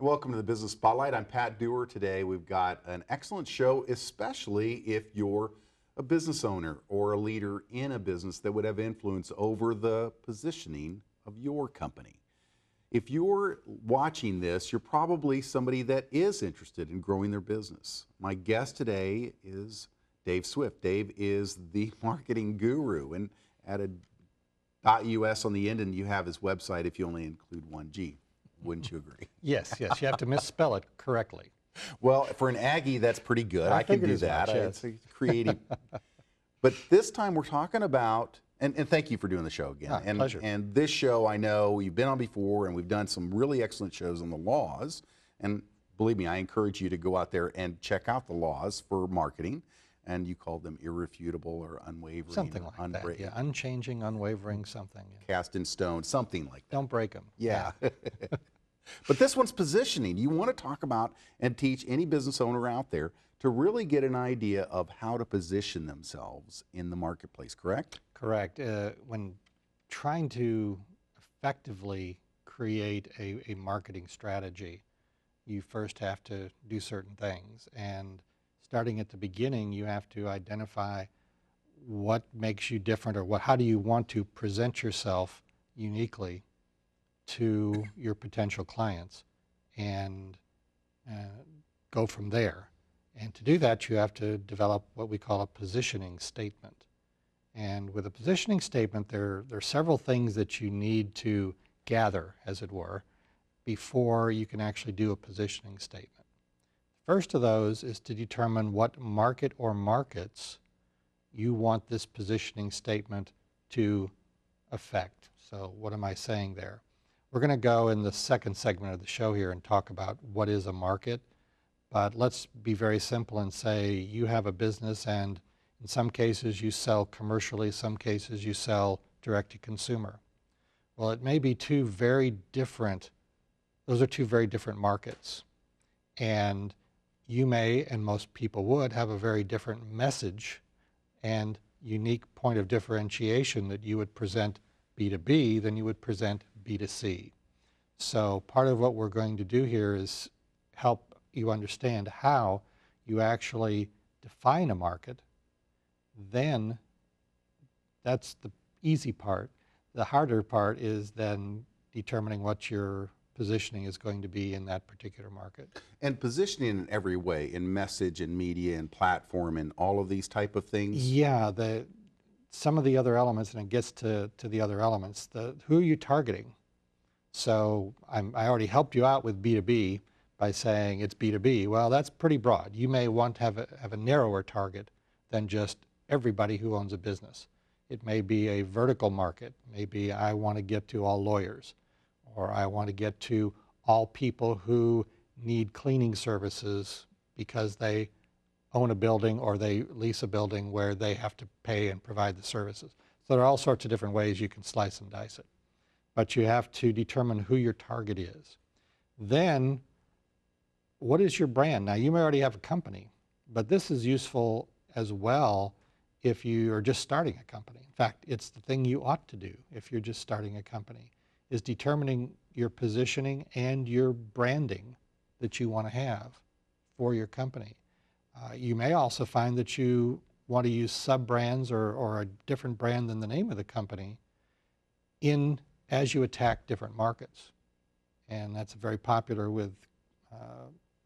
Welcome to the Business Spotlight. I'm Pat Dewar. Today we've got an excellent show, especially if you're a business owner or a leader in a business that would have influence over the positioning of your company. If you're watching this, you're probably somebody that is interested in growing their business. My guest today is Dave Swift. Dave is the marketing guru, and added .us on the end, and you have his website if you only include one G. Wouldn't you agree? Yes, you have to misspell it correctly. Well, for an Aggie, that's pretty good. I can figured do as that. much, yes. It's creative. But this time we're talking about, and thank you for doing the show again. Pleasure. And this show, I know you've been on before, and we've done some really excellent shows on the laws. And believe me, I encourage you to go out there and check out the laws for marketing. And you called them irrefutable or unwavering. Something like that, yeah. Unchanging, unwavering, something. Yeah. Cast in stone, something like that. Don't break them. Yeah. But this one's positioning. You want to talk about and teach any business owner out there to really get an idea of how to position themselves in the marketplace, correct? Correct. When trying to effectively create a marketing strategy, you first have to do certain things. And starting at the beginning, you have to identify what makes you different, or how do you want to present yourself uniquely to your potential clients, and go from there. And to do that, you have to develop what we call a positioning statement. And with a positioning statement, there are several things that you need to gather, as it were, before you can actually do a positioning statement. First of those is to determine what market or markets you want this positioning statement to affect. So what am I saying there? We're going to go in the second segment of the show here and talk about what is a market, but let's be very simple and say you have a business, and in some cases you sell commercially, some cases you sell direct to consumer. Well, it may be those are two very different markets, and you may, and most people would, have a very different message and unique point of differentiation that you would present B2B than you would present B2C. So part of what we're going to do here is help you understand how you actually define a market. Then that's the easy part. The harder part is then determining what your positioning is going to be in that particular market. And positioning in every way, in message and media and platform and all of these type of things? Yeah, some of the other elements, and it gets to the other elements, who are you targeting? So I already helped you out with B2B by saying it's B2B. Well, that's pretty broad. You may want to have a narrower target than just everybody who owns a business. It may be a vertical market. Maybe I want to get to all lawyers, or I want to get to all people who need cleaning services because they own a building or they lease a building where they have to pay and provide the services. So there are all sorts of different ways you can slice and dice it. But you have to determine who your target is. Then, what is your brand? Now, you may already have a company, but this is useful as well if you are just starting a company. In fact, it's the thing you ought to do if you're just starting a company, is determining your positioning and your branding that you want to have for your company. You may also find that you want to use sub-brands or a different brand than the name of the company as you attack different markets. And that's very popular with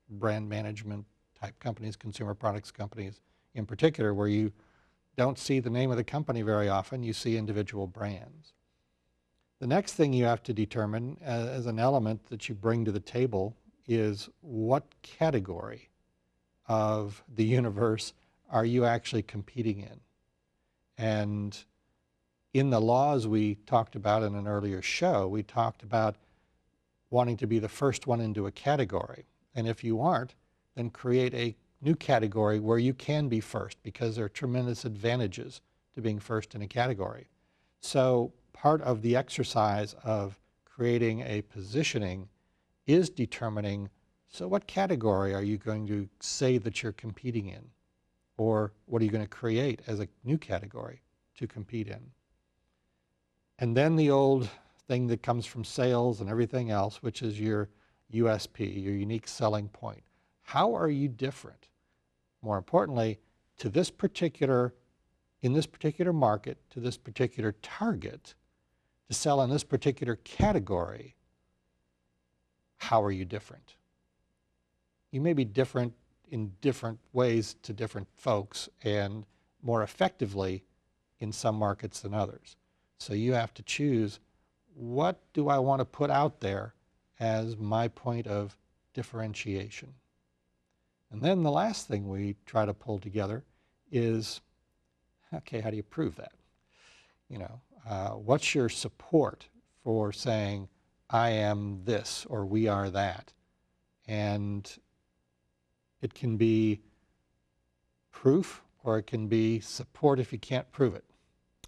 brand management type companies, consumer products companies in particular, where you don't see the name of the company very often, you see individual brands. The next thing you have to determine as an element that you bring to the table is what category of the universe are you actually competing in? And in the laws we talked about in an earlier show, we talked about wanting to be the first one into a category. And if you aren't, then create a new category where you can be first, because there are tremendous advantages to being first in a category. So part of the exercise of creating a positioning is determining, so what category are you going to say that you're competing in? Or what are you going to create as a new category to compete in? And then the old thing that comes from sales and everything else, which is you're USP, your unique selling point. How are you different? More importantly, to this particular, in this particular market, to this particular target, to sell in this particular category, how are you different? You may be different in different ways to different folks and more effectively in some markets than others. So you have to choose, what do I want to put out there as my point of differentiation? And then the last thing we try to pull together is, okay, how do you prove that? You know, what's your support for saying, I am this or we are that? And it can be proof or it can be support if you can't prove it.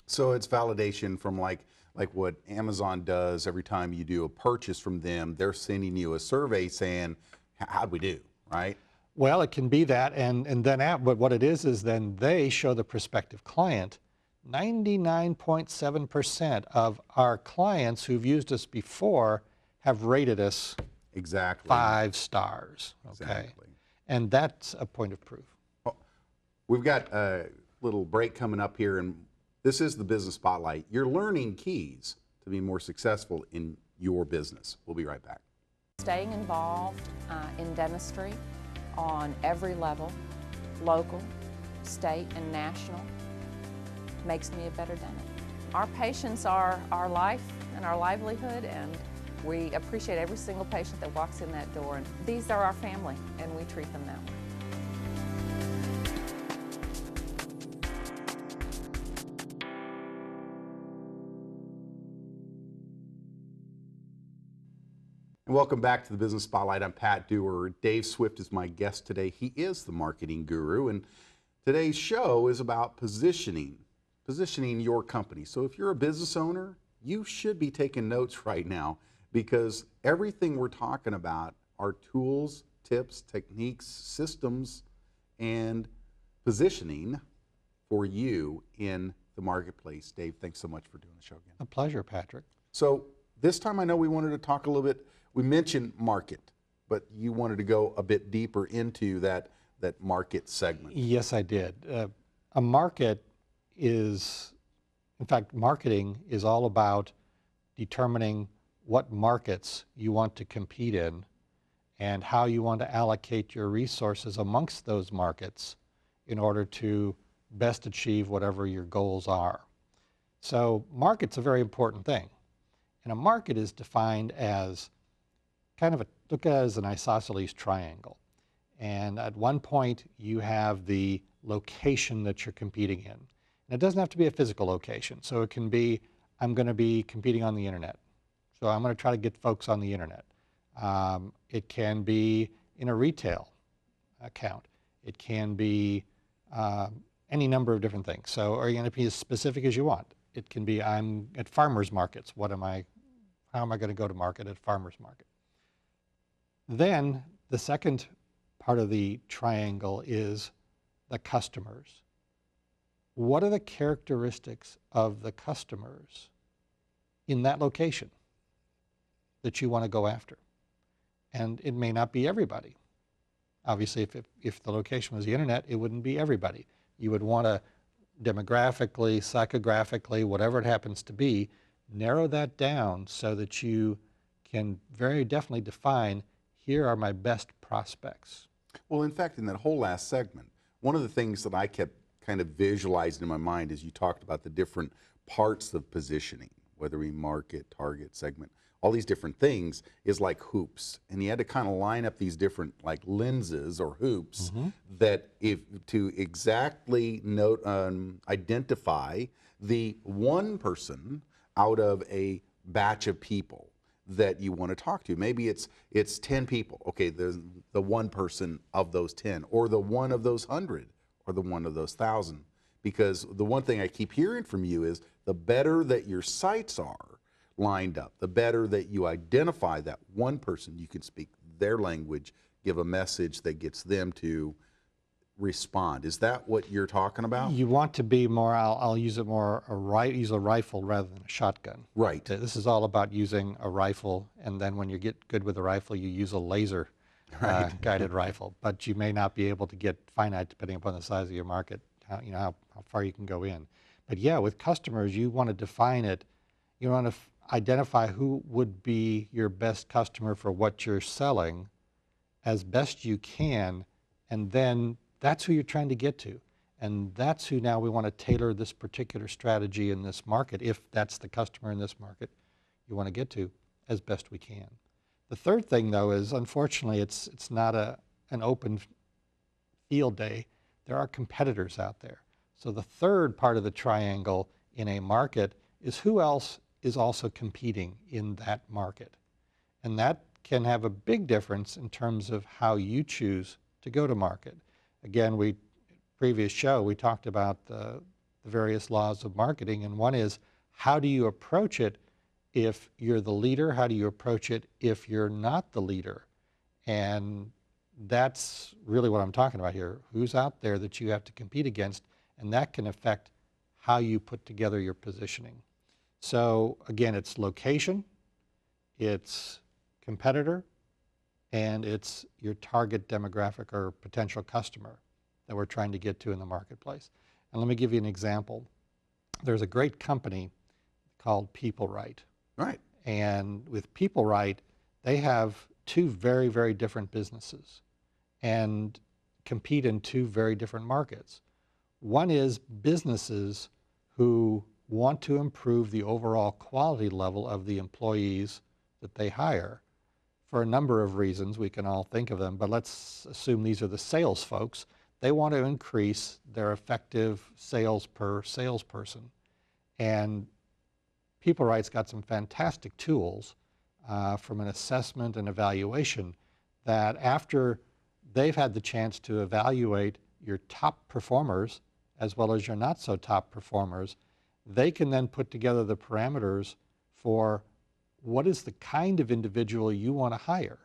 So it's validation from like what Amazon does every time you do a purchase from them. They're sending you a survey saying, how'd we do, right? Well, it can be that, and then but what it is then they show the prospective client, 99.7% of our clients who've used us before have rated us exactly 5 stars. Okay, exactly. And that's a point of proof. Well, we've got a little break coming up here, and this is the Business Spotlight. You're learning keys to be more successful in your business. We'll be right back. Staying involved in dentistry on every level, local, state, and national, makes me a better dentist. Our patients are our life and our livelihood, and we appreciate every single patient that walks in that door. And these are our family, and we treat them that way. And welcome back to the Business Spotlight. I'm Pat Dewar. Dave Swift is my guest today. He is the marketing guru, and today's show is about positioning your company. So if you're a business owner, you should be taking notes right now, because everything we're talking about are tools, tips, techniques, systems, and positioning for you in the marketplace. Dave, thanks so much for doing the show again. A pleasure, Patrick. So this time I know we wanted to talk a little bit. We mentioned market, but you wanted to go a bit deeper into that market segment. Yes, I did. A market is, in fact, marketing is all about determining what markets you want to compete in and how you want to allocate your resources amongst those markets in order to best achieve whatever your goals are. So market's a very important thing. And a market is defined as look at it as an isosceles triangle. And at one point you have the location that you're competing in. And it doesn't have to be a physical location. So it can be, I'm going to be competing on the internet. So I'm going to try to get folks on the internet. It can be in a retail account. It can be any number of different things. So are you going to be as specific as you want? It can be, I'm at farmers markets. How am I going to go to market at farmers market? Then the second part of the triangle is the customers. What are the characteristics of the customers in that location that you want to go after? And it may not be everybody. Obviously, if the location was the internet, it wouldn't be everybody. You would want to demographically, psychographically, whatever it happens to be, narrow that down so that you can very definitely define, here are my best prospects. Well, in fact, in that whole last segment, one of the things that I kept kind of visualizing in my mind as you talked about the different parts of positioning, whether we market, target, segment, all these different things, is like hoops. And you had to kind of line up these different like lenses or hoops that to exactly identify the one person out of a batch of people that you want to talk to. Maybe it's 10 people. Okay, there's the one person of those 10, or the one of those 100, or the one of those 1,000. Because the one thing I keep hearing from you is the better that your sites are lined up, the better that you identify that one person, you can speak their language, give a message that gets them to respond. Is that what you're talking about? You want to be more, I'll use it more, use a rifle rather than a shotgun. Right. This is all about using a rifle, and then when you get good with the rifle, you use a laser guided rifle. But you may not be able to get finite depending upon the size of your market, how far you can go in. But yeah, with customers, you want to define it. You want to identify who would be your best customer for what you're selling as best you can, and then that's who you're trying to get to. And that's who now we want to tailor this particular strategy in this market, if that's the customer in this market you want to get to, as best we can. The third thing, though, is unfortunately it's not an open field day. There are competitors out there. So the third part of the triangle in a market is who else is also competing in that market. And that can have a big difference in terms of how you choose to go to market. Again, previous show, we talked about the various laws of marketing, and one is, how do you approach it if you're the leader? How do you approach it if you're not the leader? And that's really what I'm talking about here. Who's out there that you have to compete against? And that can affect how you put together your positioning. So again, it's location, it's competitor, and it's your target demographic or potential customer that we're trying to get to in the marketplace. And let me give you an example. There's a great company called PeopleRight. Right. And with PeopleRight, they have two very, very different businesses and compete in two very different markets. One is businesses who want to improve the overall quality level of the employees that they hire for a number of reasons. We can all think of them, but let's assume these are the sales folks. They want to increase their effective sales per salesperson. And PeopleRight's got some fantastic tools from an assessment and evaluation that after they've had the chance to evaluate your top performers as well as your not so top performers, they can then put together the parameters for what is the kind of individual you want to hire.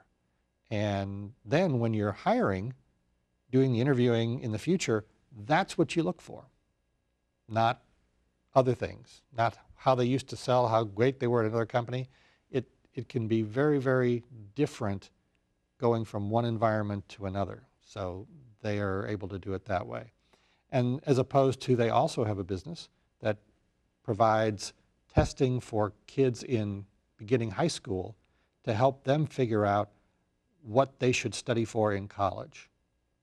And then when you're hiring, doing the interviewing in the future, that's what you look for, not other things, not how they used to sell, how great they were at another company. It can be very, very different going from one environment to another. So they are able to do it that way. And as opposed to, they also have a business that provides testing for kids in beginning high school to help them figure out what they should study for in college.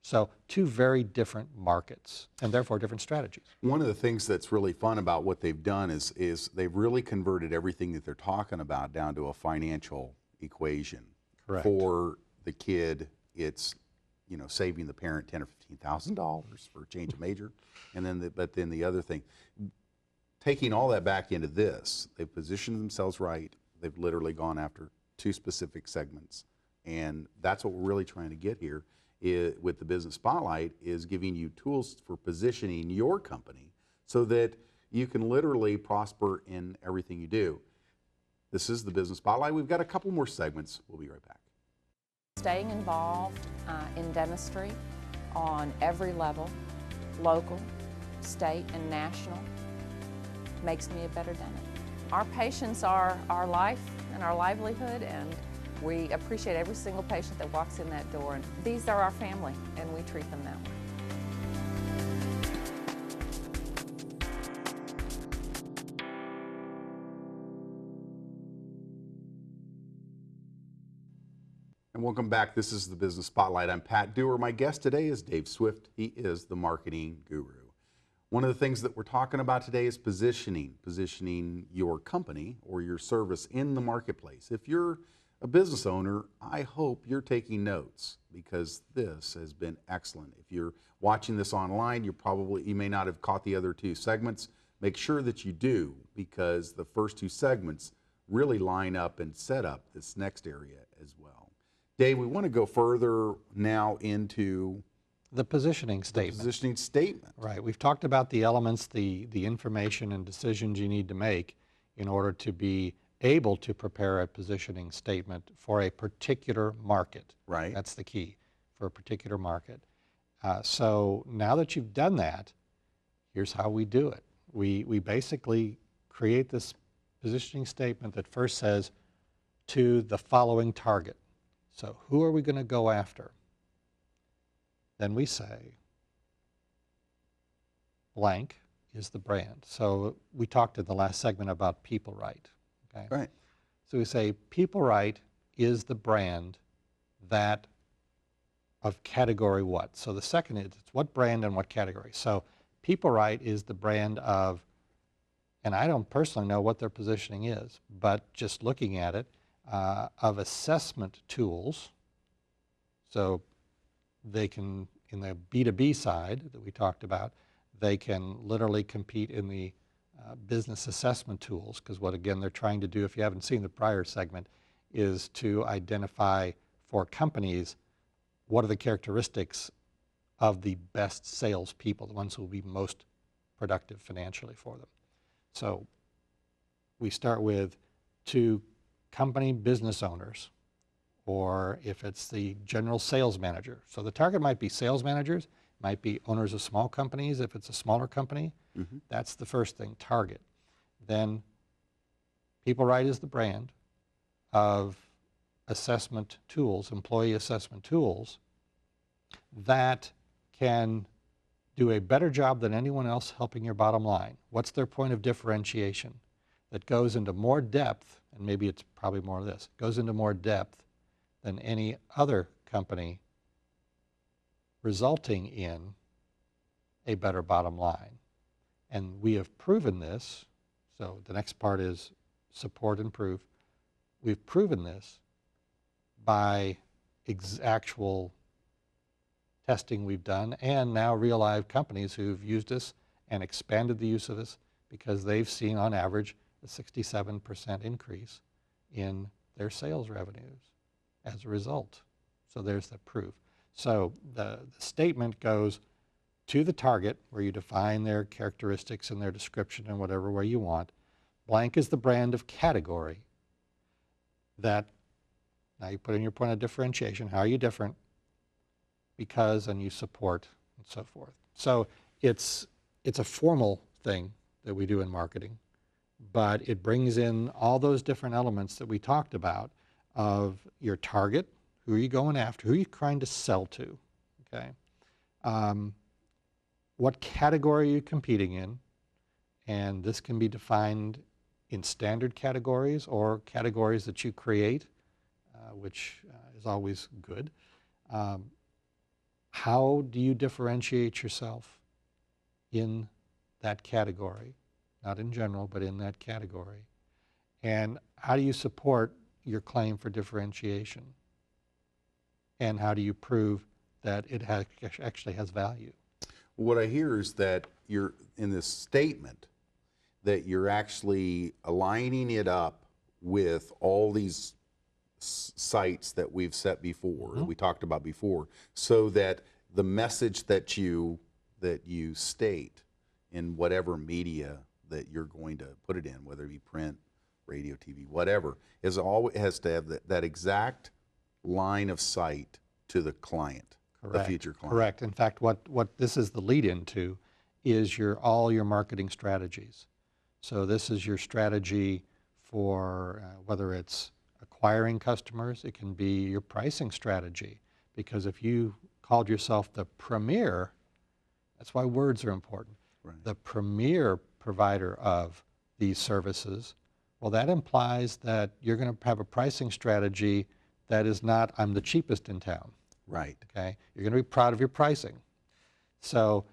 So two very different markets and therefore different strategies. One of the things that's really fun about what they've done is they've really converted everything that they're talking about down to a financial equation. Correct. For the kid, it's saving the parent $10,000 or $15,000 for a change of major, and then but then the other thing, taking all that back into this, they've positioned themselves right. They've literally gone after two specific segments, and that's what we're really trying to get here with the Business Spotlight, is giving you tools for positioning your company so that you can literally prosper in everything you do. This is the Business Spotlight. We've got a couple more segments. We'll be right back. Staying involved in dentistry on every level, local, state, and national, makes me a better dentist. Our patients are our life and our livelihood, and we appreciate every single patient that walks in that door. And these are our family, and we treat them that way. And welcome back. This is the Business Spotlight. I'm Pat Dewar. My guest today is Dave Swift. He is the marketing guru. One of the things that we're talking about today is positioning your company or your service in the marketplace. If you're a business owner, I hope you're taking notes, because this has been excellent. If you're watching this online, you may not have caught the other two segments. Make sure that you do, because the first two segments really line up and set up this next area as well. Dave, we want to go further now into the positioning statement. The positioning statement. Right. We've talked about the elements, the information and decisions you need to make in order to be able to prepare a positioning statement for a particular market. Right. That's the key, for a particular market. So now that you've done that, here's how we do it. We basically create this positioning statement that first says to the following target. So who are we going to go after? Then we say blank is the brand. So we talked in the last segment about People Right. Okay? Right. So we say People Right is the brand that of category what. So the second is it's what brand and what category. So People Right is the brand of, and I don't personally know what their positioning is, but just looking at it, of assessment tools. So they can, in the B2B side that we talked about, they can literally compete in the business assessment tools, because what again they're trying to do, if you haven't seen the prior segment, is to identify for companies what are the characteristics of the best salespeople, the ones who will be most productive financially for them. So we start with to company business owners, or if it's the general sales manager. So the target might be sales managers, might be owners of small companies if it's a smaller company. Mm-hmm. That's the first thing, target. Then People Right is the brand of assessment tools, employee assessment tools, that can do a better job than anyone else helping your bottom line. What's their point of differentiation? That goes into more depth, and maybe it's probably more of this, goes into more depth than any other company, resulting in a better bottom line. And we have proven this, so the next part is support and prove. We've proven this by actual testing we've done, and now real live companies who've used us and expanded the use of us because they've seen on average a 67% increase in their sales revenues as a result. So there's the proof. So the statement goes to the target, where you define their characteristics and their description in whatever way you want. Blank is the brand of category that, now you put in your point of differentiation. How are you different? Because, and you support, and so forth. So it's a formal thing that we do in marketing, but it brings in all those different elements that we talked about of your target, who are you going after, who are you trying to sell to, okay? What category are you competing in? And this can be defined in standard categories or categories that you create, which is always good. How do you differentiate yourself in that category? Not in general, but in that category. And how do you support your claim for differentiation? And how do you prove that it actually has value? What I hear is that you're, in this statement, that you're actually aligning it up with all these sites that we've set before, Mm-hmm. that we talked about before, so that the message that you state in whatever media that you're going to put it in, whether it be print, radio, TV, whatever, is always has to have that exact line of sight to the client, Correct. the future client. Correct. In fact, what this is the lead into is all your marketing strategies. So this is your strategy for whether it's acquiring customers, it can be your pricing strategy. Because if you called yourself the premier, that's why words are important. Right. The premier provider of these services, well, that implies that you're going to have a pricing strategy that is not, I'm the cheapest in town. Right. Okay? You're going to be proud of your pricing. So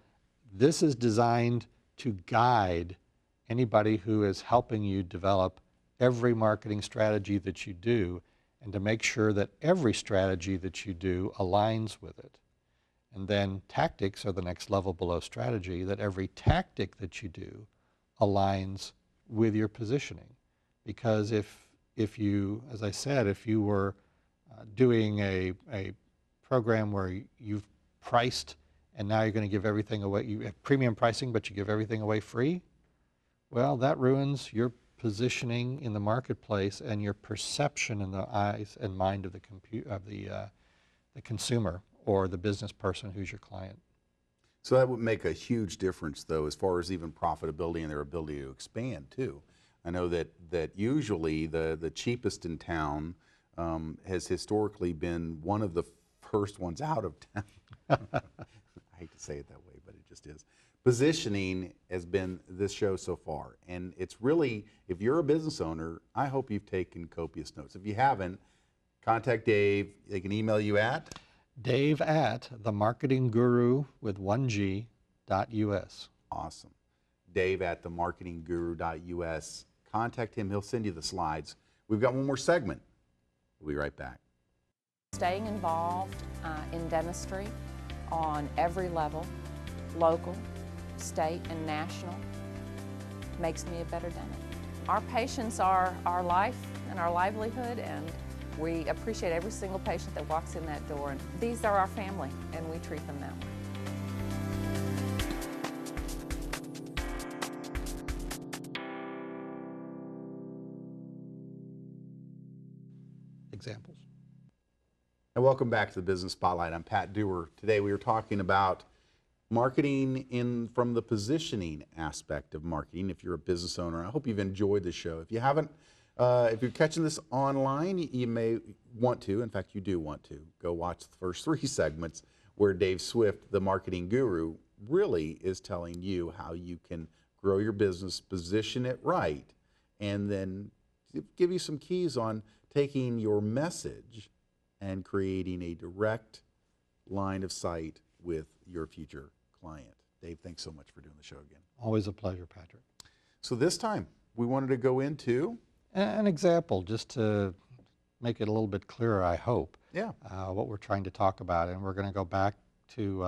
this is designed to guide anybody who is helping you develop every marketing strategy that you do, and to make sure that every strategy that you do aligns with it. And then tactics are the next level below strategy, that every tactic that you do aligns with your positioning. Because if you, as I said, if you were doing a program where you've priced and now you're going to give everything away, you have premium pricing but you give everything away free, well, that ruins your positioning in the marketplace and your perception in the eyes and mind of the consumer or the business person who's your client. So that would make a huge difference, though, as far as even profitability and their ability to expand, too. I know that usually the cheapest in town has historically been one of the first ones out of town. I hate to say it that way, but it just is. Positioning has been this show so far, and it's really, if you're a business owner, I hope you've taken copious notes. If you haven't, contact Dave. They can email you at Dave at TheMarketingGuru with 1G.us. Awesome. Dave at TheMarketingGuru.us. Contact him. He'll send you the slides. We've got one more segment. We'll be right back. Staying involved in dentistry on every level, local, state, and national, makes me a better dentist. Our patients are our life and our livelihood, and we appreciate every single patient that walks in that door. And these are our family, and we treat them that way. Examples. And welcome back to the Business Spotlight. I'm Pat Dewar. Today we are talking about marketing from the positioning aspect of marketing. If you're a business owner, I hope you've enjoyed the show. If you haven't, if you're catching this online, you may want to, in fact you do want to, go watch the first 3 segments where Dave Swift, the marketing guru, really is telling you how you can grow your business, position it right, and then give you some keys on taking your message and creating a direct line of sight with your future client. Dave, thanks so much for doing the show again. Always a pleasure, Patrick. So this time, we wanted to go into An example, just to make it a little bit clearer, I hope, what we're trying to talk about. And we're going to go back to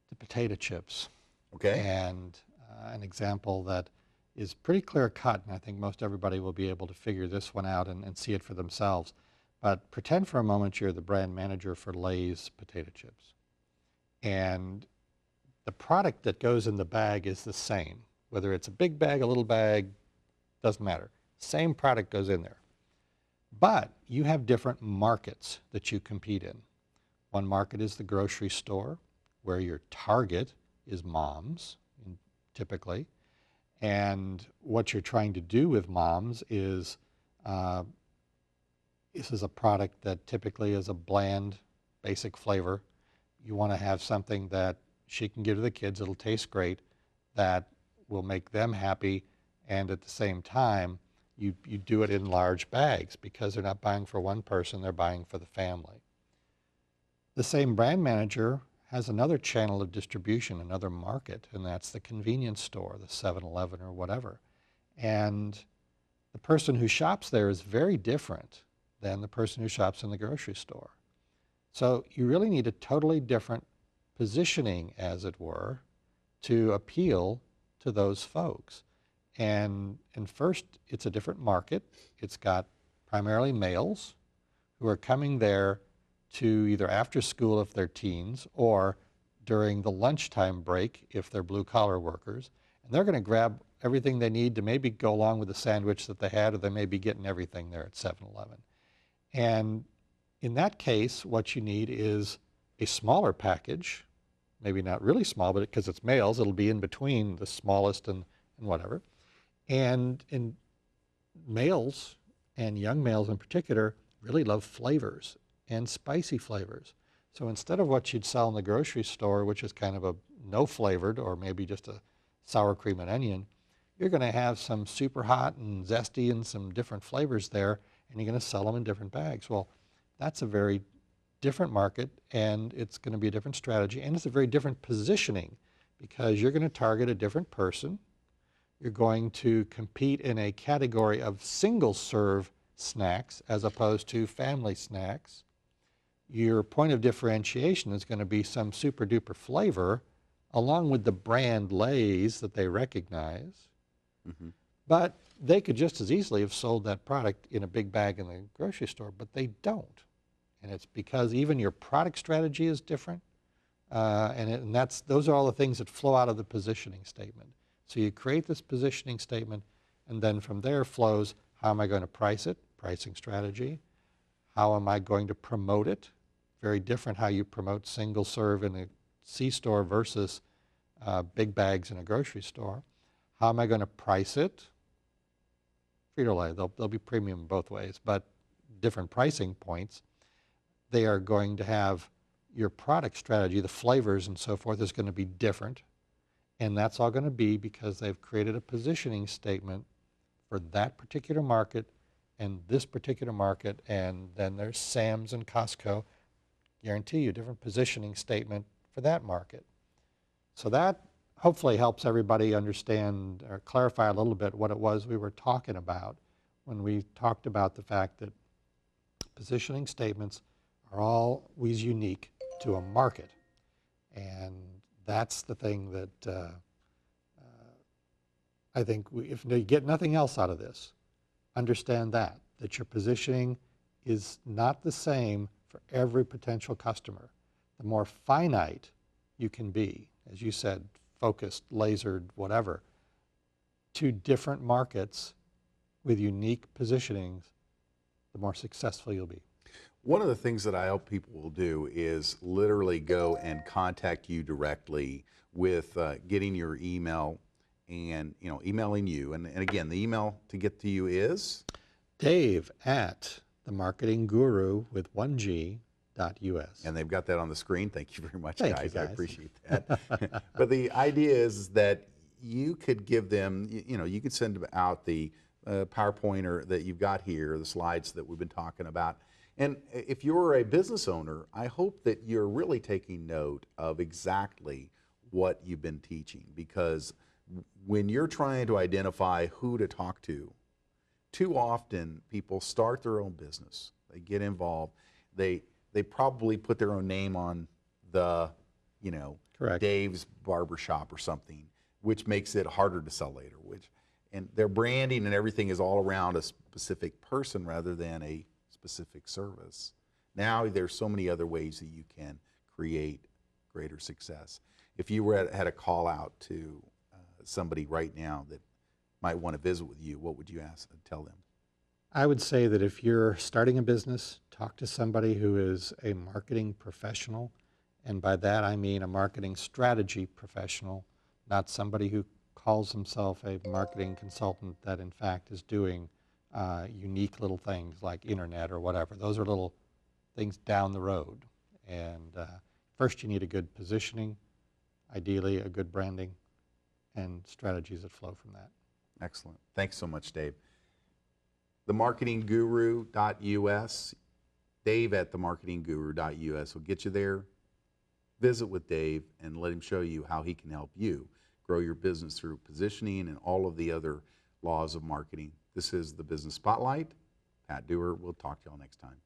the potato chips. Okay. And an example that is pretty clear cut, and I think most everybody will be able to figure this one out and see it for themselves. But pretend for a moment you're the brand manager for Lay's potato chips. And the product that goes in the bag is the same. Whether it's a big bag, a little bag, doesn't matter. Same product goes in there. But you have different markets that you compete in. One market is the grocery store, where your target is moms, typically. And what you're trying to do with moms is, this is a product that typically is a bland, basic flavor. You want to have something that she can give to the kids, it'll taste great, that will make them happy, and at the same time, you do it in large bags because they're not buying for one person, they're buying for the family. The same brand manager has another channel of distribution, another market, and that's the convenience store, the 7-Eleven or whatever. And the person who shops there is very different than the person who shops in the grocery store. So you really need a totally different positioning, as it were, to appeal to those folks. And first, it's a different market. It's got primarily males who are coming there to either after school if they're teens or during the lunchtime break if they're blue-collar workers. And they're going to grab everything they need to maybe go along with the sandwich that they had, or they may be getting everything there at 7-Eleven. And in that case, what you need is a smaller package, maybe not really small, but because it's males, it'll be in between the smallest and whatever. And in males, and young males in particular, really love flavors and spicy flavors. So instead of what you'd sell in the grocery store, which is kind of a no flavored or maybe just a sour cream and onion, you're going to have some super hot and zesty and some different flavors there, and you're going to sell them in different bags. Well, that's a very different market, and it's going to be a different strategy, and it's a very different positioning because you're going to target a different person. You're going to compete in a category of single-serve snacks as opposed to family snacks. Your point of differentiation is going to be some super-duper flavor along with the brand Lay's that they recognize. Mm-hmm. But they could just as easily have sold that product in a big bag in the grocery store, but they don't. And it's because even your product strategy is different. And those are all the things that flow out of the positioning statement. So you create this positioning statement, and then from there flows, how am I going to price it? Pricing strategy. How am I going to promote it? very different how you promote single serve in a C-store versus big bags in a grocery store. How am I going to price it? Frito-Lay, they'll be premium both ways, but different pricing points. They are going to have your product strategy, the flavors and so forth is going to be different. And that's all going to be because they've created a positioning statement for that particular market and this particular market. And then there's Sam's and Costco. Guarantee you a different positioning statement for that market. So that hopefully helps everybody understand or clarify a little bit what it was we were talking about when we talked about the fact that positioning statements are always unique to a market. And that's the thing that I think if you get nothing else out of this, understand that your positioning is not the same for every potential customer. The more finite you can be, as you said, focused, lasered, whatever, to different markets with unique positionings, the more successful you'll be. One of the things that I hope people will do is literally go and contact you directly with getting your email and emailing you. And again, the email to get to you is? Dave at TheMarketingGuru with 1G.us. And they've got that on the screen. Thank you very much, Thank guys. you, guys. I appreciate that. But the idea is that you could give them, you could send them out the PowerPoint that you've got here, the slides that we've been talking about. And if you're a business owner, I hope that you're really taking note of exactly what you've been teaching, because when you're trying to identify who to talk to, too often people start their own business. They get involved. They probably put their own name on the, Correct. Dave's Barbershop or something, which makes it harder to sell later. And their branding and everything is all around a specific person rather than a specific service. Now there's so many other ways that you can create greater success. If you had a call out to somebody right now that might want to visit with you, what would you tell them? I would say that if you're starting a business, talk to somebody who is a marketing professional. And by that I mean a marketing strategy professional, not somebody who calls himself a marketing consultant that in fact is doing unique little things like internet or whatever. Those are little things down the road. And first you need a good positioning, ideally a good branding, and strategies that flow from that. Excellent. Thanks so much, Dave. TheMarketingGuru.us, Dave at TheMarketingGuru.us will get you there. Visit with Dave and let him show you how he can help you grow your business through positioning and all of the other laws of marketing. This is the Business Spotlight. Pat Dewar. We'll talk to y'all next time.